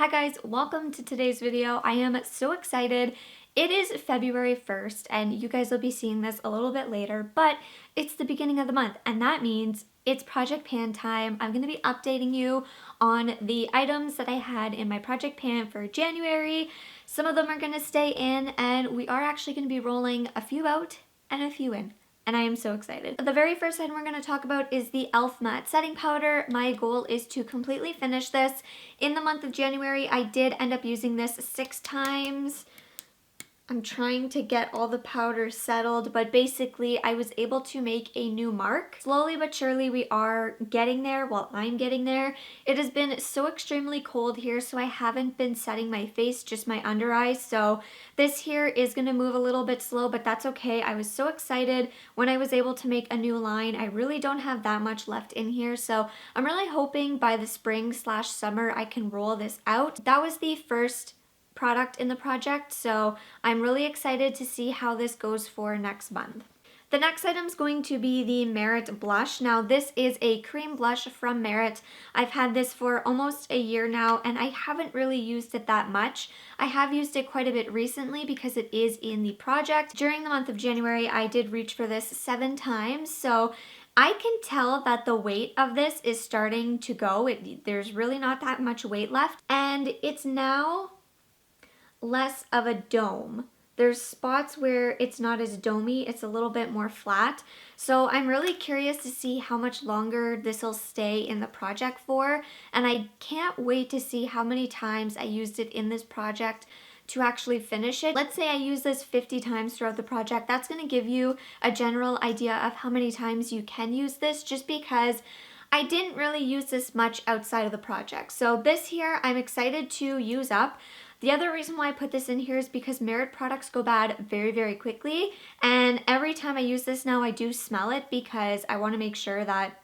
Hi guys, welcome to today's video. I am so excited. It is February 1st and you guys will be seeing this a little bit later, but it's the beginning of the month and that means it's project pan time. I'm going to be updating you on the items that I had in my project pan for January. Some of them are going to stay in and we are actually going to be rolling a few out and a few in. And I am so excited. The very first item we're going to talk about is the e.l.f. Matte Setting Powder. My goal is to completely finish this in the month of January. I did end up using this 6 times. I'm trying to get all the powder settled, but basically I was able to make a new mark. Slowly but surely we are getting there. Well, I'm getting there. It has been so extremely cold here, so I haven't been setting my face, just my under eyes. So this here is going to move a little bit slow, but that's okay. I was so excited when I was able to make a new line. I really don't have that much left in here, so I'm really hoping by the spring/summer I can roll this out. That was the first product in the project, so I'm really excited to see how this goes for next month. The next item is going to be the Merit blush. Now this is a cream blush from Merit. I've had this for almost a year now and I haven't really used it that much. I have used it quite a bit recently because it is in the project. During the month of January I did reach for this 7 times, so I can tell that the weight of this is starting to go. There's really not that much weight left and it's now less of a dome. There's spots where it's not as domey, it's a little bit more flat. So I'm really curious to see how much longer this will stay in the project for, and I can't wait to see how many times I used it in this project to actually finish it. Let's say I use this 50 times throughout the project. That's going to give you a general idea of how many times you can use this, just because I didn't really use this much outside of the project. So this here I'm excited to use up. The other reason why I put this in here is because Merit products go bad very, very quickly. And every time I use this now, I do smell it because I want to make sure that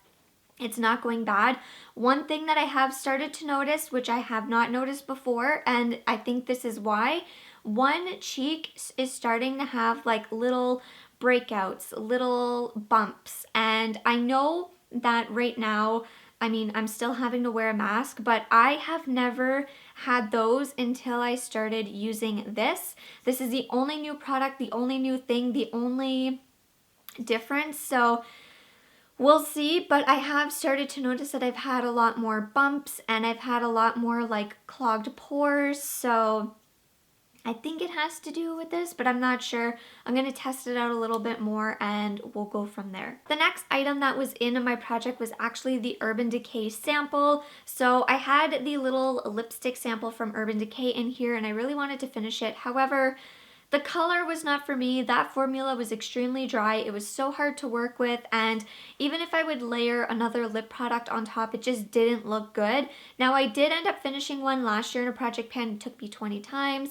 it's not going bad. One thing that I have started to notice, which I have not noticed before, and I think this is why, one cheek is starting to have like little breakouts, little bumps. And I know that right now, I mean, I'm still having to wear a mask, but I have never had those until I started using this. This is the only new product, the only new thing, the only difference. So we'll see, but I have started to notice that I've had a lot more bumps and I've had a lot more like clogged pores. So I think it has to do with this, but I'm not sure. I'm going to test it out a little bit more and we'll go from there. The next item that was in my project was actually the Urban Decay sample. So I had the little lipstick sample from Urban Decay in here and I really wanted to finish it. However, the color was not for me. That formula was extremely dry. It was so hard to work with, and even if I would layer another lip product on top, it just didn't look good. Now I did end up finishing one last year in a project pan. It took me 20 times.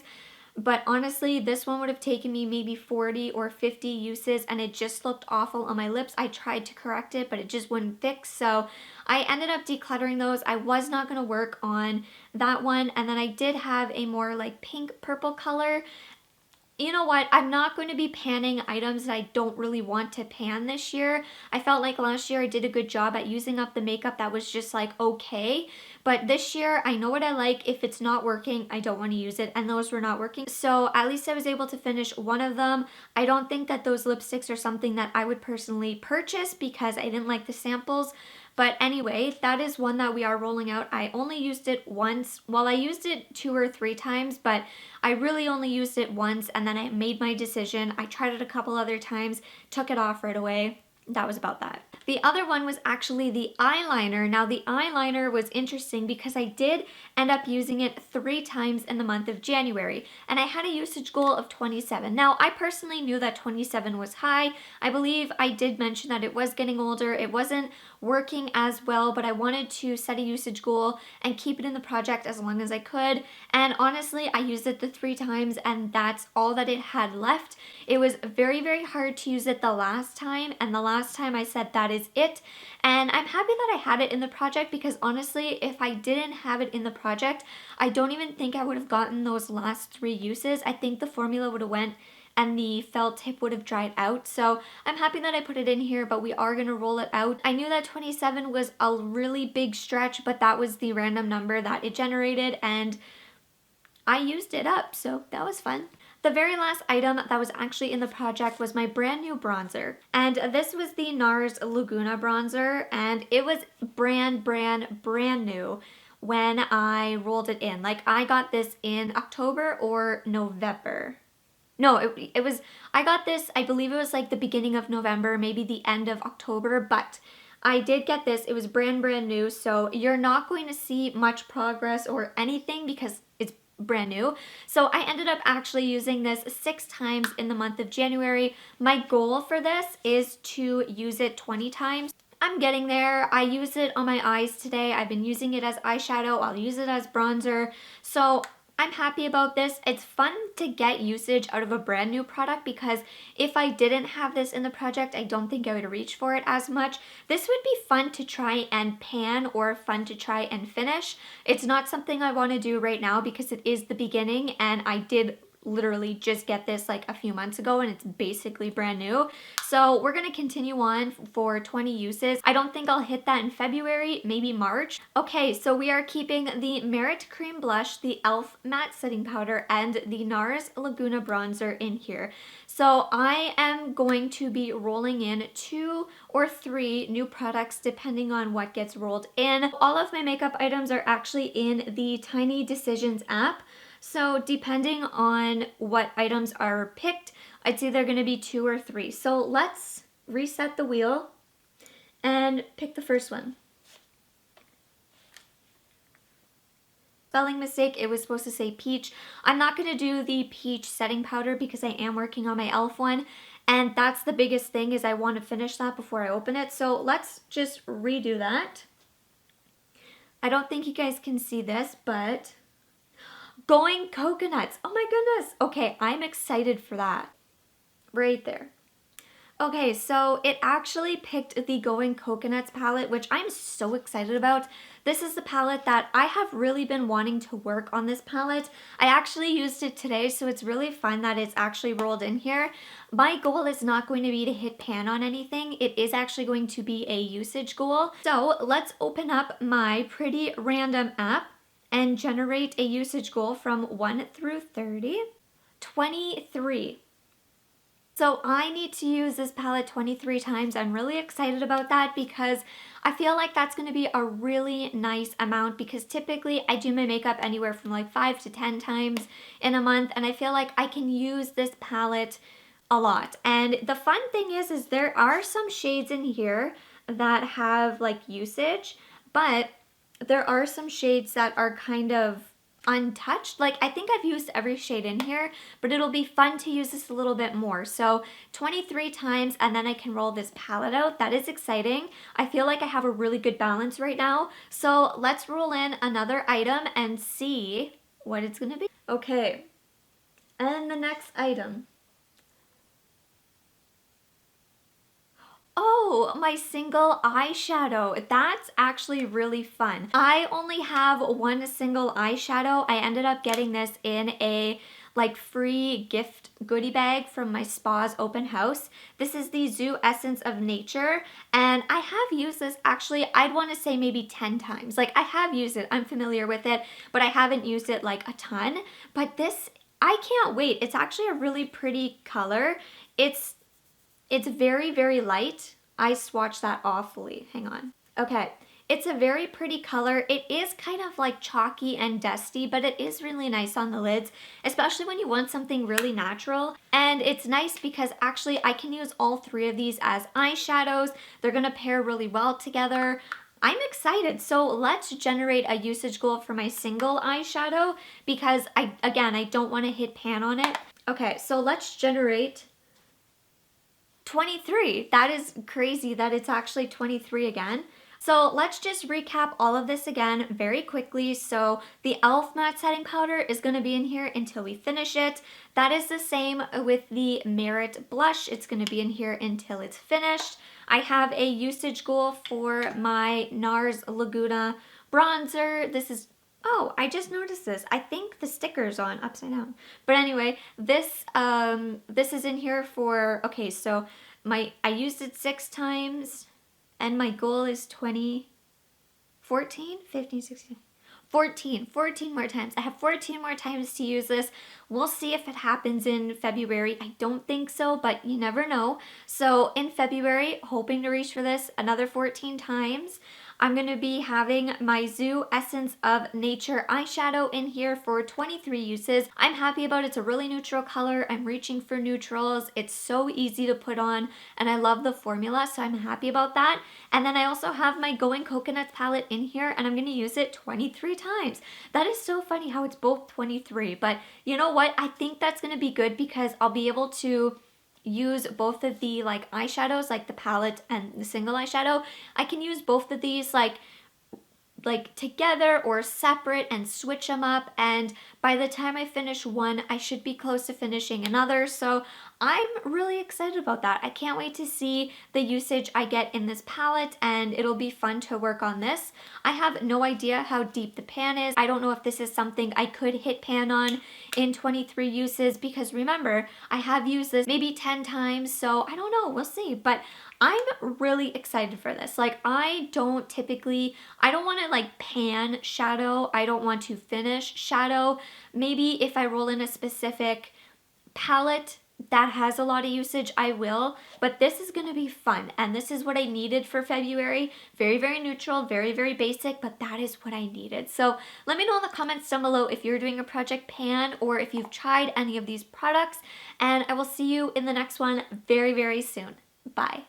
But honestly, this one would have taken me maybe 40 or 50 uses and it just looked awful on my lips. I tried to correct it, but it just wouldn't fix. So I ended up decluttering those. I was not going to work on that one. And then I did have a more like pink purple color. You know what, I'm not going to be panning items that I don't really want to pan this year. I felt like last year I did a good job at using up the makeup that was just like okay, but this year I know what I like. If it's not working, I don't want to use it, and those were not working. So at least I was able to finish one of them. I don't think that those lipsticks are something that I would personally purchase because I didn't like the samples. But anyway, that is one that we are rolling out. I only used it once. Well, I used it 2 or 3 times, but I really only used it once and then I made my decision. I tried it a couple other times, took it off right away. That was about that. The other one was actually the eyeliner. Now the eyeliner was interesting because I did end up using it 3 times in the month of January and I had a usage goal of 27. Now I personally knew that 27 was high. I believe I did mention that it was getting older. It wasn't working as well, but I wanted to set a usage goal and keep it in the project as long as I could. And honestly, I used it the 3 times and that's all that it had left. It was very, very hard to use it the last time, and the last time I said that is it. And I'm happy that I had it in the project because honestly, if I didn't have it in the project, I don't even think I would have gotten those last 3 uses. I think the formula would have went and the felt tip would have dried out. So I'm happy that I put it in here, but we are going to roll it out. I knew that 27 was a really big stretch, but that was the random number that it generated, and I used it up, so that was fun. The very last item that was actually in the project was my brand new bronzer. And this was the NARS Laguna bronzer, and it was brand new when I rolled it in. Like, I got this in October or November. No, it was, I got this, I believe it was like the beginning of November, maybe the end of October, but I did get this. It was brand new, so you're not going to see much progress or anything because it's brand new. So I ended up actually using this 6 times in the month of January. My goal for this is to use it 20 times. I'm getting there. I use it on my eyes today. I've been using it as eyeshadow. I'll use it as bronzer. So I'm happy about this. It's fun to get usage out of a brand new product because if I didn't have this in the project, I don't think I would reach for it as much. This would be fun to try and pan or fun to try and finish. It's not something I want to do right now because it is the beginning and I did literally just get this like a few months ago and it's basically brand new. So we're gonna continue on for 20 uses. I don't think I'll hit that in February, maybe March. Okay, so we are keeping the Merit Cream Blush, the e.l.f. Matte Setting Powder, and the NARS Laguna Bronzer in here. So I am going to be rolling in 2 or 3 new products depending on what gets rolled in. All of my makeup items are actually in the Tiny Decisions app. So depending on what items are picked, it's either going to be 2 or 3. So let's reset the wheel and pick the first one. Spelling mistake, it was supposed to say peach. I'm not going to do the peach setting powder because I am working on my e.l.f. one. And that's the biggest thing is I want to finish that before I open it. So let's just redo that. I don't think you guys can see this, but Going Coconuts. Oh my goodness. Okay, I'm excited for that. Right there. Okay, so it actually picked the Going Coconuts palette, which I'm so excited about. This is the palette that I have really been wanting to work on this palette. I actually used it today, so it's really fun that it's actually rolled in here. My goal is not going to be to hit pan on anything. It is actually going to be a usage goal. So let's open up my Pretty Random app and generate a usage goal from 1 through 30. 23. So I need to use this palette 23 times. I'm really excited about that because I feel like that's going to be a really nice amount because typically I do my makeup anywhere from like 5 to 10 times in a month and I feel like I can use this palette a lot. And the fun thing is there are some shades in here that have like usage, but there are some shades that are kind of untouched. Like, I think I've used every shade in here, but it'll be fun to use this a little bit more. So 23 times, and then I can roll this palette out. That is exciting. I feel like I have a really good balance right now. So let's roll in another item and see what it's gonna be. Okay, and the next item. Oh, my single eyeshadow. That's actually really fun. I only have one single eyeshadow. I ended up getting this in a like free gift goodie bag from my spa's open house. This is the Zoo Essence of Nature, and I have used this actually, I'd want to say maybe 10 times. Like, I have used it, I'm familiar with it, but I haven't used it like a ton. But this, I can't wait. It's actually a really pretty color. It's very light. I swatched that awfully. Hang on. Okay. It's a very pretty color. It is kind of like chalky and dusty, but it is really nice on the lids, especially when you want something really natural. And it's nice because actually I can use all 3 of these as eyeshadows. They're going to pair really well together. I'm excited. So let's generate a usage goal for my single eyeshadow because I don't want to hit pan on it. Okay, so let's generate 23. That is crazy that it's actually 23 again. So let's just recap all of this again very quickly. So the e.l.f. matte setting powder is going to be in here until we finish it. That is the same with the Merit blush. It's going to be in here until it's finished. I have a usage goal for my NARS Laguna bronzer. This is, oh, I just noticed this. I think the sticker's on upside down. But anyway, this is in here for, okay, so I used it 6 times and my goal is 20, 14, 15, 16, 14 more times. I have 14 more times to use this. We'll see if it happens in February. I don't think so, but you never know. So in February, hoping to reach for this another 14 times. I'm going to be having my Zoo Essence of Nature eyeshadow in here for 23 uses. I'm happy about it. It's a really neutral color. I'm reaching for neutrals. It's so easy to put on, and I love the formula, so I'm happy about that. And then I also have my Going Coconuts palette in here, and I'm going to use it 23 times. That is so funny how it's both 23, but you know what? I think that's going to be good because I'll be able to use both of the like eyeshadows, like the palette and the single eyeshadow. I can use both of these like together or separate and switch them up, and by the time I finish one I should be close to finishing another. So I'm really excited about that. I can't wait to see the usage I get in this palette, and it'll be fun to work on this. I have no idea how deep the pan is. I don't know if this is something I could hit pan on in 23 uses, because remember, I have used this maybe 10 times, so I don't know, we'll see. But I'm really excited for this. Like, I don't want to like pan shadow. I don't want to finish shadow. Maybe if I roll in a specific palette that has a lot of usage, I will, but this is going to be fun, and this is what I needed for February. Very, very neutral, very, very basic, but that is what I needed. So let me know in the comments down below if you're doing a project pan or if you've tried any of these products, and I will see you in the next one very, very soon. Bye.